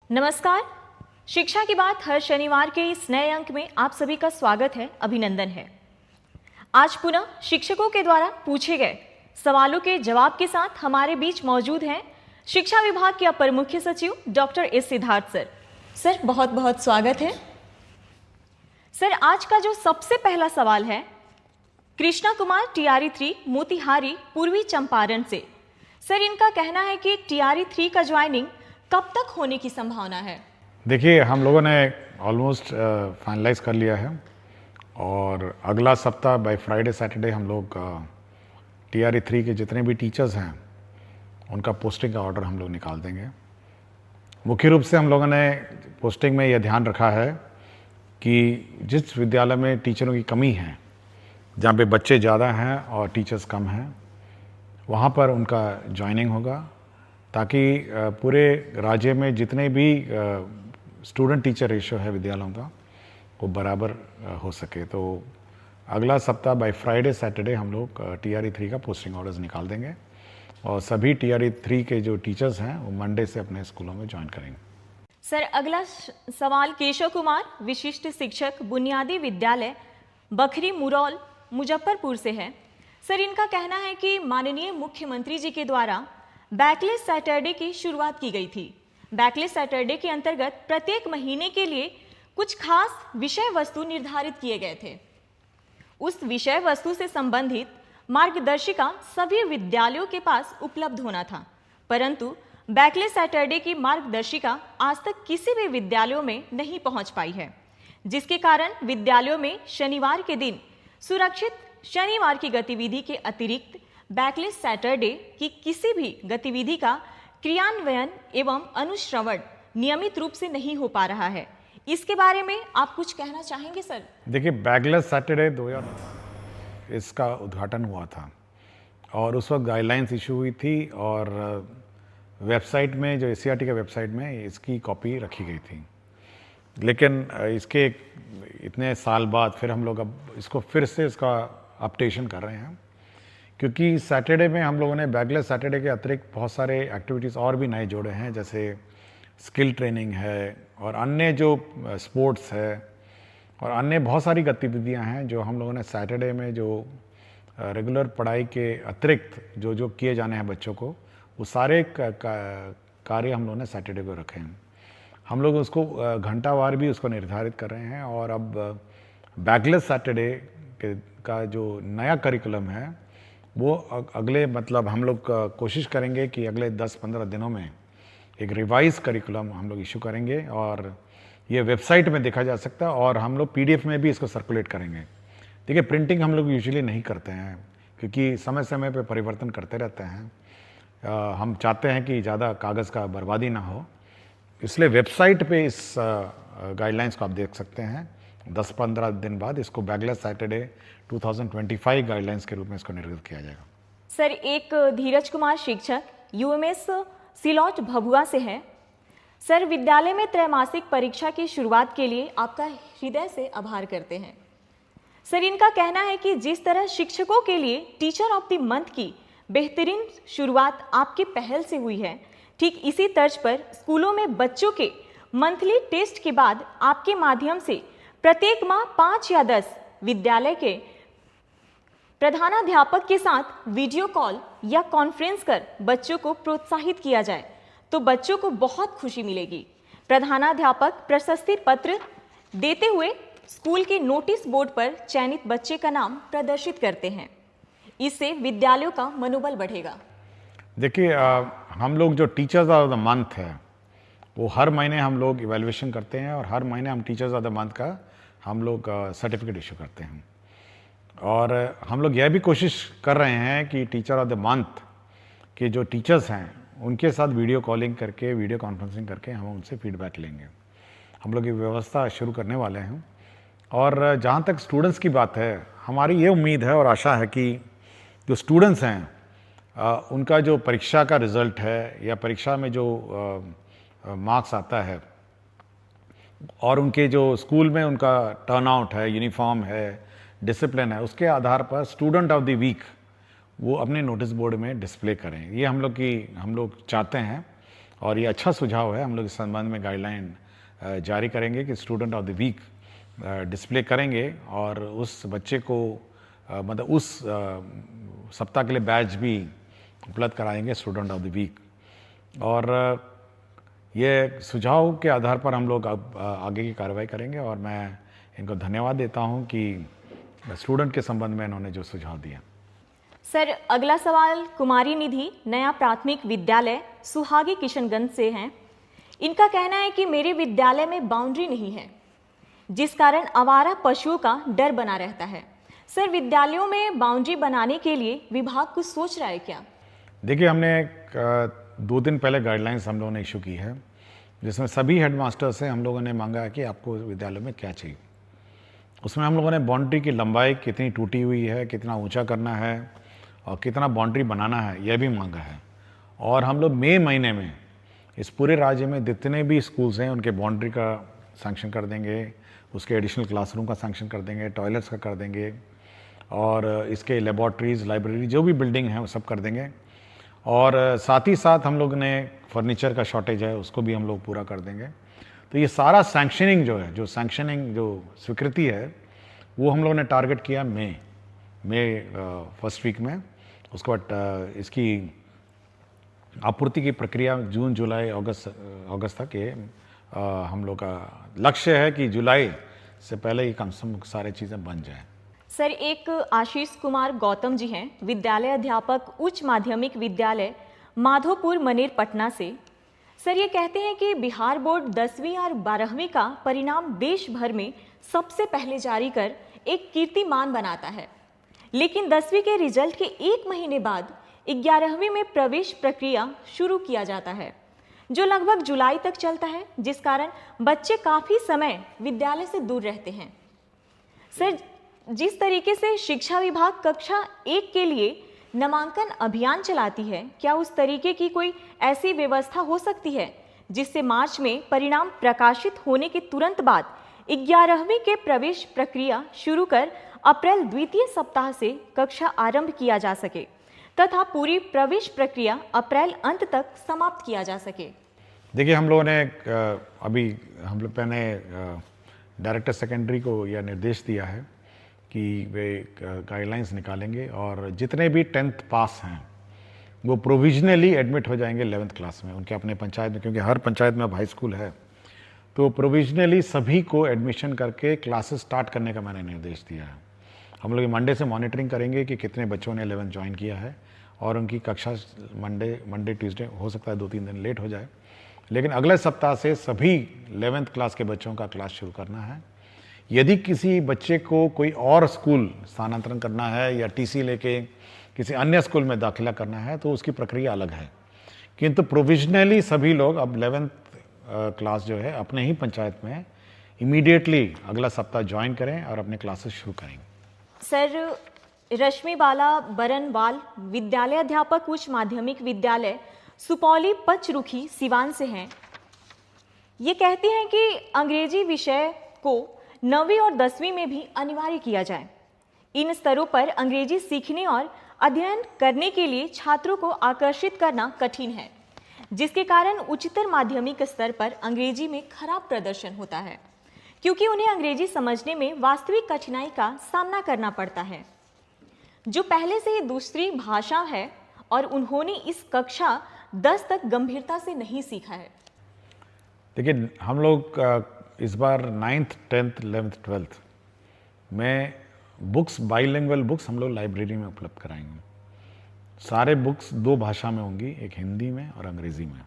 नमस्कार। शिक्षा की बात हर शनिवार के इस नए अंक में आप सभी का स्वागत है, अभिनंदन है। आज पुनः शिक्षकों के द्वारा पूछे गए सवालों के जवाब के साथ हमारे बीच मौजूद हैं शिक्षा विभाग के अपर मुख्य सचिव doctor S Siddharth sir. Sir, बहुत बहुत स्वागत है। सर, आज का जो सबसे पहला सवाल है कृष्णा कुमार टीआरई 3 मोतिहारी पूर्वी चंपारण से। सर, इनका कहना है कि टीआरई 3 का ज्वाइनिंग कब तक होने की संभावना है? देखिए, हम लोगों ने ऑलमोस्ट फाइनलाइज कर लिया है और अगला सप्ताह बाय फ्राइडे सैटरडे हम लोग टीआरई 3 के जितने भी टीचर्स हैं उनका पोस्टिंग का ऑर्डर हम लोग निकाल देंगे। मुख्य रूप से हम लोगों ने पोस्टिंग में यह ध्यान रखा है कि जिस विद्यालय में टीचरों की कमी है, जहाँ पे बच्चे ज़्यादा हैं और टीचर्स कम हैं, वहाँ पर उनका ज्वाइनिंग होगा ताकि पूरे राज्य में जितने भी स्टूडेंट टीचर रेशियो है विद्यालयों का वो बराबर हो सके। तो अगला सप्ताह बाय फ्राइडे सैटरडे हम लोग टीआरई 3 का पोस्टिंग ऑर्डर्स निकाल देंगे और सभी टीआरई 3 के जो टीचर्स हैं वो मंडे से अपने स्कूलों में ज्वाइन करेंगे। सर, अगला सवाल केशव कुमार विशिष्ट शिक्षक बुनियादी विद्यालय बखरी मुरौल मुजफ्फरपुर से है। सर, इनका कहना है कि माननीय मुख्यमंत्री जी के द्वारा बैकलेस सैटरडे की शुरुआत की गई थी। बैकलेस सैटरडे के अंतर्गत प्रत्येक महीने के लिए कुछ खास विषय वस्तु निर्धारित किए गए थे। उस विषय वस्तु से संबंधित मार्गदर्शिका सभी विद्यालयों के पास उपलब्ध होना था, परंतु बैकलेस सैटरडे की मार्गदर्शिका आज तक किसी भी विद्यालयों में नहीं पहुंच पाई है, जिसके कारण विद्यालयों में शनिवार के दिन सुरक्षित शनिवार की गतिविधि के अतिरिक्त बैकलेस सैटरडे की किसी भी गतिविधि का क्रियान्वयन एवं अनुश्रवण नियमित रूप से नहीं हो पा रहा है। इसके बारे में आप कुछ कहना चाहेंगे सर? देखिए, बैकलेस सैटरडे 2000 इसका उद्घाटन हुआ था और उस वक्त गाइडलाइंस इशू हुई थी और वेबसाइट में, जो एससीईआरटी का वेबसाइट में इसकी कॉपी रखी गई थी। लेकिन इसके इतने साल बाद फिर हम लोग अब इसको फिर से इसका अपडेशन कर रहे हैं, क्योंकि सैटरडे में हम लोगों ने बैकलेस सैटरडे के अतिरिक्त बहुत सारे एक्टिविटीज़ और भी नए जोड़े हैं, जैसे स्किल ट्रेनिंग है और अन्य जो स्पोर्ट्स है और अन्य बहुत सारी गतिविधियां हैं जो हम लोगों ने सैटरडे में जो रेगुलर पढ़ाई के अतिरिक्त जो जो किए जाने हैं बच्चों को, वो सारे कार्य हम लोगों ने सैटरडे को रखे हैं। हम लोग उसको घंटावार भी उसको निर्धारित कर रहे हैं और अब बैकलेस सैटरडे का जो नया करिकुलम है वो अगले हम लोग कोशिश करेंगे कि अगले 10-15 दिनों में एक रिवाइज करिकुलम हम लोग इशू करेंगे और ये वेबसाइट में देखा जा सकता है और हम लोग पीडीएफ में भी इसको सर्कुलेट करेंगे। देखिए, प्रिंटिंग हम लोग यूजुअली नहीं करते हैं क्योंकि समय समय पे परिवर्तन करते रहते हैं। हम चाहते हैं कि ज़्यादा कागज़ का बर्बादी ना हो, इसलिए वेबसाइट पे इस गाइडलाइंस को आप देख सकते हैं। 10-15 दिन बाद इसको बैकलेस सैटरडे 2025 गाइडलाइंस के रूप में इसको निर्गत किया जाएगा। सर, एक धीरज कुमार शिक्षक यूएमएस सिलौट भभुआ से है। सर, विद्यालय में त्रैमासिक परीक्षा की शुरुआत के लिए आपका हृदय से आभार करते हैं। सर, इनका कहना है कि जिस तरह शिक्षकों के लिए टीचर ऑफ द मंथ की बेहतरीन शुरुआत आपकी पहल से हुई है, ठीक इसी तर्ज पर स्कूलों में बच्चों के मंथली टेस्ट के बाद आपके माध्यम से प्रत्येक माह 5 या 10 विद्यालय के प्रधानाध्यापक के साथ वीडियो कॉल या कॉन्फ्रेंस कर बच्चों को प्रोत्साहित किया जाए तो बच्चों को बहुत खुशी मिलेगी। प्रधानाध्यापक प्रशस्ति पत्र देते हुए स्कूल के नोटिस बोर्ड पर चयनित बच्चे का नाम प्रदर्शित करते हैं, इससे विद्यालयों का मनोबल बढ़ेगा। देखिए, हम लोग जो टीचर्स ऑफ द मंथ है वो हर महीने हम लोग इवैल्यूएशन करते हैं और हर महीने हम टीचर्स ऑफ द मंथ का हम लोग सर्टिफिकेट इशू करते हैं और हम लोग यह भी कोशिश कर रहे हैं कि टीचर ऑफ द मंथ के जो टीचर्स हैं उनके साथ वीडियो कॉलिंग करके, वीडियो कॉन्फ्रेंसिंग करके हम उनसे फीडबैक लेंगे। हम लोग ये व्यवस्था शुरू करने वाले हैं और जहाँ तक स्टूडेंट्स की बात है, हमारी ये उम्मीद है और आशा है कि जो स्टूडेंट्स हैं उनका जो परीक्षा का रिज़ल्ट है या परीक्षा में जो मार्क्स आता है और उनके जो स्कूल में उनका टर्नआउट है, यूनिफॉर्म है, डिसिप्लिन है, उसके आधार पर स्टूडेंट ऑफ द वीक वो अपने नोटिस बोर्ड में डिस्प्ले करें। ये हम लोग चाहते हैं और ये अच्छा सुझाव है। हम लोग इस संबंध में गाइडलाइन जारी करेंगे कि student of the week display करेंगे और उस बच्चे को मतलब उस सप्ताह के लिए बैच भी उपलब्ध कराएंगे स्टूडेंट ऑफ द वीक। और ये सुझाव के आधार पर हम लोग अब आगे की कार्रवाई करेंगे और मैं इनको धन्यवाद देता हूं कि स्टूडेंट के संबंध में इन्होंने जो सुझाव दिया। सर, अगला सवाल कुमारी निधि नया प्राथमिक विद्यालय सुहागी किशनगंज से हैं। इनका कहना है कि मेरे विद्यालय में बाउंड्री नहीं है, जिस कारण आवारा पशुओं का डर बना रहता है। सर, विद्यालयों में बाउंड्री बनाने के लिए विभाग कुछ सोच रहा है क्या? देखिए, हमने 2 दिन पहले गाइडलाइंस हम लोगों ने इशू की है, जिसमें सभी हेडमास्टर से हम लोगों ने मांगा है कि आपको विद्यालय में क्या चाहिए। उसमें हम लोगों ने बाउंड्री की लंबाई कितनी टूटी हुई है, कितना ऊंचा करना है और कितना बाउंड्री बनाना है, यह भी मांगा है। और हम लोग मई महीने में इस पूरे राज्य में जितने भी स्कूल्स हैं उनके बाउंड्री का सैंक्शन कर देंगे, उसके एडिशनल क्लासरूम का सैंक्शन कर देंगे, टॉयलेट्स का कर देंगे और इसके लेबॉर्ट्रीज़, लाइब्रेरी जो भी बिल्डिंग है वो सब कर देंगे। और साथ ही साथ हम लोग ने फर्नीचर का शॉर्टेज है उसको भी हम लोग पूरा कर देंगे। तो ये सारा सैंक्शनिंग जो है, जो स्वीकृति है, वो हम लोगों ने टारगेट किया मई फर्स्ट वीक में। उसके बाद इसकी आपूर्ति की प्रक्रिया जून, जुलाई, अगस्त तक ये हम लोग का लक्ष्य है कि जुलाई से पहले ये कम से कम सारी चीज़ें बन जाएं। सर, एक आशीष कुमार गौतम जी हैं, विद्यालय अध्यापक उच्च माध्यमिक विद्यालय माधोपुर मनेर पटना से। सर, ये कहते हैं कि बिहार बोर्ड 10वीं और 12वीं का परिणाम देश भर में सबसे पहले जारी कर एक कीर्तिमान बनाता है, लेकिन 10वीं के रिजल्ट के 1 महीने बाद 11वीं में प्रवेश प्रक्रिया शुरू किया जाता है, जो लगभग जुलाई तक चलता है, जिस कारण बच्चे काफ़ी समय विद्यालय से दूर रहते हैं। सर, जिस तरीके से शिक्षा विभाग कक्षा 1 के लिए नामांकन अभियान चलाती है, क्या उस तरीके की कोई ऐसी व्यवस्था हो सकती है जिससे मार्च में परिणाम प्रकाशित होने के तुरंत बाद 11वीं के प्रवेश प्रक्रिया शुरू कर अप्रैल द्वितीय सप्ताह से कक्षा आरंभ किया जा सके तथा पूरी प्रवेश प्रक्रिया अप्रैल अंत तक समाप्त किया जा सके? देखिए, हम लोगों ने हम लोग पहले डायरेक्टर सेकेंडरी को यह निर्देश दिया है कि वे गाइडलाइंस निकालेंगे और जितने भी 10th पास हैं वो प्रोविजनली एडमिट हो जाएंगे 11th क्लास में उनके अपने पंचायत में, क्योंकि हर पंचायत में अब हाई स्कूल है। तो प्रोविजनली सभी को एडमिशन करके क्लासेस स्टार्ट करने का मैंने निर्देश दिया है। हम लोग मंडे से मॉनिटरिंग करेंगे कि कितने बच्चों ने 11th ज्वाइन किया है और उनकी कक्षा मंडे ट्यूसडे हो सकता है 2-3 दिन लेट हो जाए, लेकिन अगले सप्ताह से सभी 11th क्लास के बच्चों का क्लास शुरू करना है। यदि किसी बच्चे को कोई और स्कूल स्थानांतरण करना है या टीसी लेके किसी अन्य स्कूल में दाखिला करना है तो उसकी प्रक्रिया अलग है, किंतु प्रोविजनली सभी लोग अब 11th क्लास जो है अपने ही पंचायत में इमीडिएटली अगला सप्ताह ज्वाइन करें और अपने क्लासेस शुरू करेंगे। सर, रश्मि बाला बरनवाल विद्यालय अध्यापक उच्च माध्यमिक विद्यालय सुपौली पचरुखी सिवान से हैं। ये कहती हैं कि अंग्रेजी विषय को 9वीं और 10वीं में भी अनिवार्य किया जाए। इन स्तरों पर अंग्रेजी सीखने और अध्ययन करने के लिए छात्रों को आकर्षित करना कठिन है, जिसके कारण उच्चतर माध्यमिक स्तर पर अंग्रेजी में खराब प्रदर्शन होता है, क्योंकि उन्हें अंग्रेजी समझने में वास्तविक कठिनाई का सामना करना पड़ता है, जो पहले से ही दूसरी भाषा है और उन्होंने इस कक्षा 10 तक गंभीरता से नहीं सीखा है। देखिए, हम लोग इस बार 9th, 10th, 11th, 12th में बुक्स, बाइलिंगुअल बुक्स हम लोग लाइब्रेरी में उपलब्ध कराएंगे। सारे बुक्स 2 भाषा में होंगी, एक हिंदी में और अंग्रेज़ी में,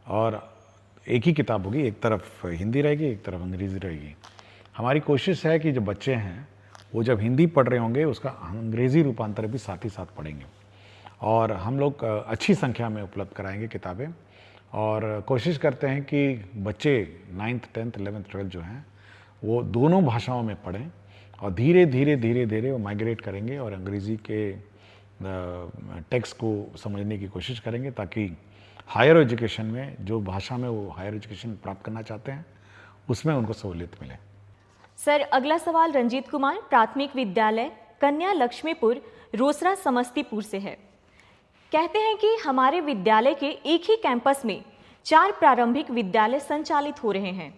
और एक ही किताब होगी, एक तरफ हिंदी रहेगी, एक तरफ अंग्रेज़ी रहेगी। हमारी कोशिश है कि जो बच्चे हैं वो जब हिंदी पढ़ रहे होंगे उसका अंग्रेज़ी रूपांतर भी साथ ही साथ पढ़ेंगे, और हम लोग अच्छी संख्या में उपलब्ध कराएंगे किताबें, और कोशिश करते हैं कि बच्चे 9th, 10th, 11th, 12th जो हैं वो दोनों भाषाओं में पढ़ें, और धीरे धीरे वो माइग्रेट करेंगे और अंग्रेज़ी के टेक्स्ट को समझने की कोशिश करेंगे, ताकि हायर एजुकेशन में जो भाषा में वो हायर एजुकेशन प्राप्त करना चाहते हैं उसमें उनको सहूलियत मिले। सर, अगला सवाल रंजीत कुमार प्राथमिक विद्यालय कन्या लक्ष्मीपुर रोसड़ा समस्तीपुर से है। कहते हैं कि हमारे विद्यालय के एक ही कैंपस में 4 प्रारंभिक विद्यालय संचालित हो रहे हैं।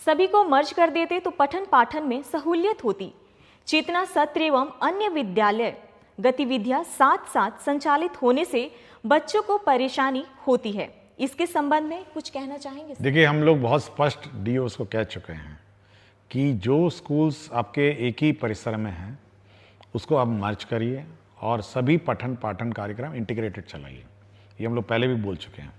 सभी को मर्ज कर देते तो पठन पाठन में सहूलियत होती। चेतना सत्र एवं अन्य विद्यालय गतिविधियां साथ साथ संचालित होने से बच्चों को परेशानी होती है। इसके संबंध में कुछ कहना चाहेंगे? देखिए, हम लोग बहुत स्पष्ट डीओस को कह चुके हैं कि जो स्कूल्स आपके एक ही परिसर में हैं उसको आप मर्ज करिए और सभी पठन पाठन कार्यक्रम इंटीग्रेटेड चलाइए। ये हम लोग पहले भी बोल चुके हैं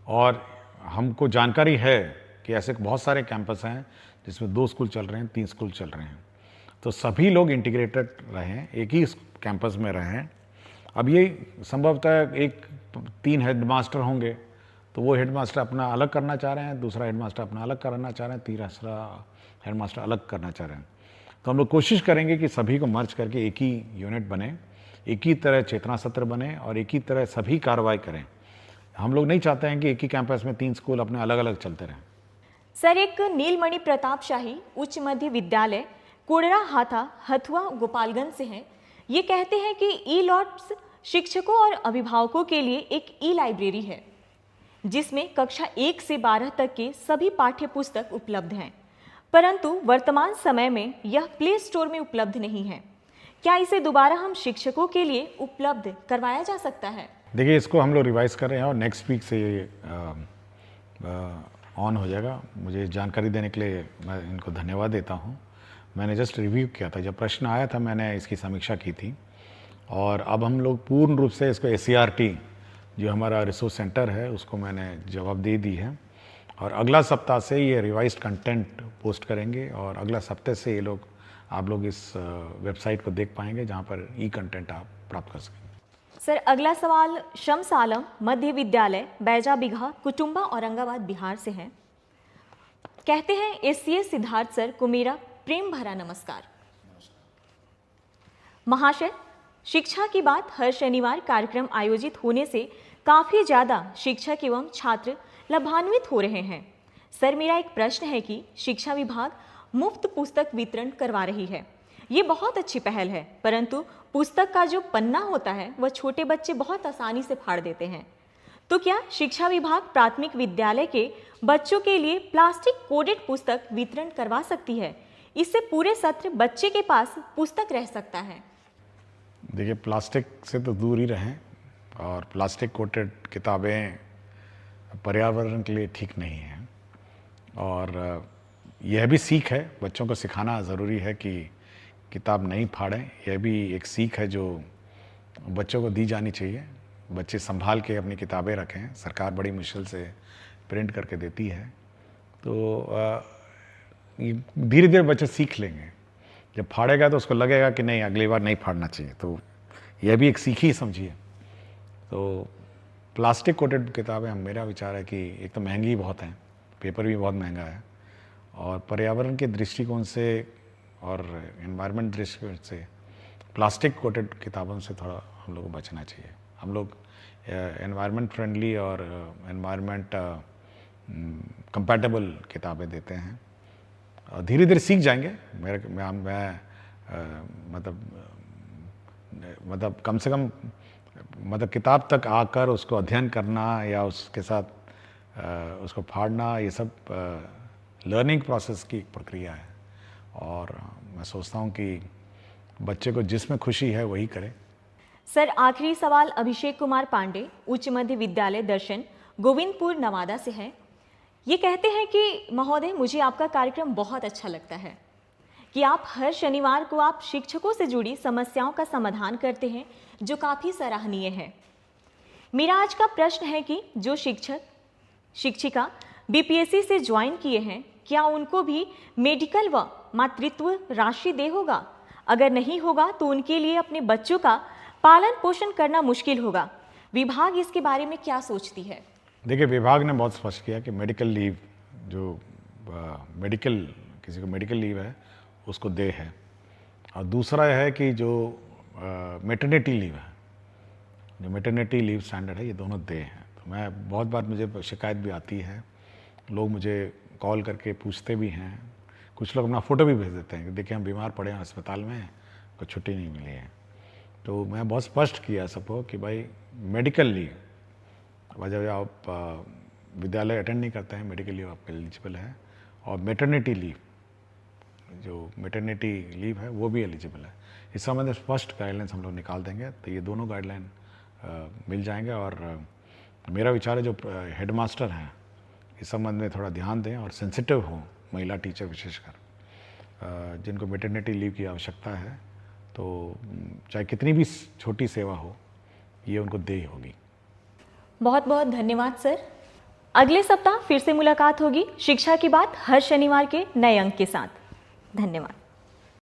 और हमको जानकारी है कि ऐसे बहुत सारे कैंपस हैं जिसमें 2 स्कूल चल रहे हैं, 3 स्कूल चल रहे हैं। तो सभी लोग इंटीग्रेटेड रहें, एक ही कैंपस में रहें। अब ये संभवतः 3 हेडमास्टर होंगे तो वो हेडमास्टर अपना अलग करना चाह रहे हैं, दूसरा हेडमास्टर अपना अलग करना चाह रहे हैं, तीसरा हेडमास्टर अलग करना चाह रहे हैं। तो हम लोग कोशिश करेंगे कि सभी को मर्ज करके एक ही यूनिट बने, एक ही तरह चेतना सत्र बने और एक ही तरह सभी कार्रवाई करें। हम लोग नहीं चाहते हैं कि एक ही कैंपस में 3 स्कूल अपने अलग अलग चलते रहें। सर, एक नीलमणि प्रताप शाही उच्च मध्य विद्यालय कोडरा हाथा हथुआ गोपालगंज से हैं। ये कहते हैं कि ई लॉट्स शिक्षकों और अभिभावकों के लिए एक ई लाइब्रेरी है जिसमें कक्षा 1 से 12 तक के सभी पाठ्य पुस्तक उपलब्ध हैं, परंतु वर्तमान समय में यह प्ले स्टोर में उपलब्ध नहीं है। क्या इसे दोबारा हम शिक्षकों के लिए उपलब्ध करवाया जा सकता है? देखिए, इसको हम लोग रिवाइज कर रहे हैं और नेक्स्ट वीक से ये ऑन हो जाएगा। मुझे जानकारी देने के लिए मैं इनको धन्यवाद देता हूँ। मैंने जस्ट रिव्यू किया था, जब प्रश्न आया था मैंने इसकी समीक्षा की थी और अब हम लोग पूर्ण रूप से इसको SCRT जो हमारा रिसोर्स सेंटर है उसको मैंने जवाब दे दी है और अगला सप्ताह से ये रिवाइज्ड कंटेंट पोस्ट करेंगे और अगला सप्ताह से आप लोग इस वेबसाइट को देख पाएंगे जहाँ पर ई कंटेंट आप प्राप्त कर सकेंगे। सर, अगला सवाल शम्स आलम मध्य विद्यालय बैजा बिघा कुटुंबा औरंगाबाद बिहार से है। कहते हैं SCS सिद्धार्थ सर को मेरा प्रेम भरा नमस्कार। महाशय, शिक्षा की बात हर शनिवार कार्यक्रम आयोजित होने से काफी ज्यादा शिक्षक एवं छात्र लाभान्वित हो रहे हैं। सर, मेरा एक प्रश्न है कि शिक्षा विभाग मुफ्त पुस्तक वितरण करवा रही है, ये बहुत अच्छी पहल है, परंतु पुस्तक का जो पन्ना होता है वह छोटे बच्चे बहुत आसानी से फाड़ देते हैं। तो क्या शिक्षा विभाग प्राथमिक विद्यालय के बच्चों के लिए प्लास्टिक कोडेड पुस्तक वितरण करवा सकती है? इससे पूरे सत्र बच्चे के पास पुस्तक रह सकता है। देखिए, प्लास्टिक से तो दूर ही रहें और प्लास्टिक कोटेड किताबें पर्यावरण के लिए ठीक नहीं हैं और यह भी सीख है, बच्चों को सिखाना ज़रूरी है कि किताब नहीं फाड़ें। यह भी एक सीख है जो बच्चों को दी जानी चाहिए। बच्चे संभाल के अपनी किताबें रखें, सरकार बड़ी मुश्किल से प्रिंट करके देती है, तो धीरे धीरे बच्चे सीख लेंगे। जब फाड़ेगा तो उसको लगेगा कि नहीं, अगली बार नहीं फाड़ना चाहिए, तो यह भी एक सीख ही समझिए। तो प्लास्टिक कोटेड किताबें, मेरा विचार है कि एक तो महंगी बहुत हैं, पेपर भी बहुत महंगा है और पर्यावरण के दृष्टिकोण से और एनवायरनमेंट दृष्टिकोण से प्लास्टिक कोटेड किताबों से थोड़ा हम लोग को बचना चाहिए। हम लोग एनवायरनमेंट फ्रेंडली और एनवायरनमेंट कंपैटिबल किताबें देते हैं और धीरे धीरे सीख जाएंगे। मतलब कम से कम किताब तक आकर उसको अध्ययन करना या उसके साथ उसको फाड़ना, ये सब लर्निंग प्रोसेस की एक प्रक्रिया है और मैं सोचता हूँ कि बच्चे को जिसमें खुशी है वही करे। सर, आखिरी सवाल अभिषेक कुमार पांडे उच्च मध्य विद्यालय दर्शन गोविंदपुर नवादा से है। ये कहते हैं कि महोदय, मुझे आपका कार्यक्रम बहुत अच्छा लगता है कि आप हर शनिवार को आप शिक्षकों से जुड़ी समस्याओं का समाधान करते हैं, जो काफ़ी सराहनीय है। मेरा आज का प्रश्न है कि जो शिक्षक शिक्षिका BPSC से ज्वाइन किए हैं, क्या उनको भी मेडिकल व मातृत्व राशि दे होगा? अगर नहीं होगा तो उनके लिए अपने बच्चों का पालन पोषण करना मुश्किल होगा। विभाग इसके बारे में क्या सोचती है? देखिए, विभाग ने बहुत स्पष्ट किया कि मेडिकल लीव जो किसी को मेडिकल लीव है उसको दे है और दूसरा है कि जो मैटरनिटी लीव है, जो मैटरनिटी लीव स्टैंडर्ड है, ये दोनों दे हैं। तो मैं बहुत बार मुझे शिकायत भी आती है, लोग मुझे कॉल करके पूछते भी हैं, कुछ लोग अपना फ़ोटो भी भेज देते हैं कि देखिए हम बीमार पड़े हैं अस्पताल में, कोई छुट्टी नहीं मिली है। तो मैं बहुत स्पष्ट किया सबको कि भाई मेडिकल लीव, जब आप विद्यालय अटेंड नहीं करते हैं मेडिकल लीव आपके एलिजिबल है, और मैटरनिटी लीव, जो मैटरनिटी लीव है वो भी एलिजिबल है। इस संबंध में स्पष्ट गाइडलाइंस हम लोग निकाल देंगे, तो ये दोनों गाइडलाइन मिल जाएंगे। और मेरा विचार है जो हेडमास्टर हैं इस संबंध में थोड़ा ध्यान दें और सेंसिटिव हों, महिला टीचर विशेषकर जिनको मैटरनिटी लीव की आवश्यकता है, तो चाहे कितनी भी छोटी सेवा हो ये उनको देय होगी। बहुत बहुत धन्यवाद सर। अगले सप्ताह फिर से मुलाकात होगी शिक्षा की बात हर शनिवार के नए अंक के साथ। धन्यवाद।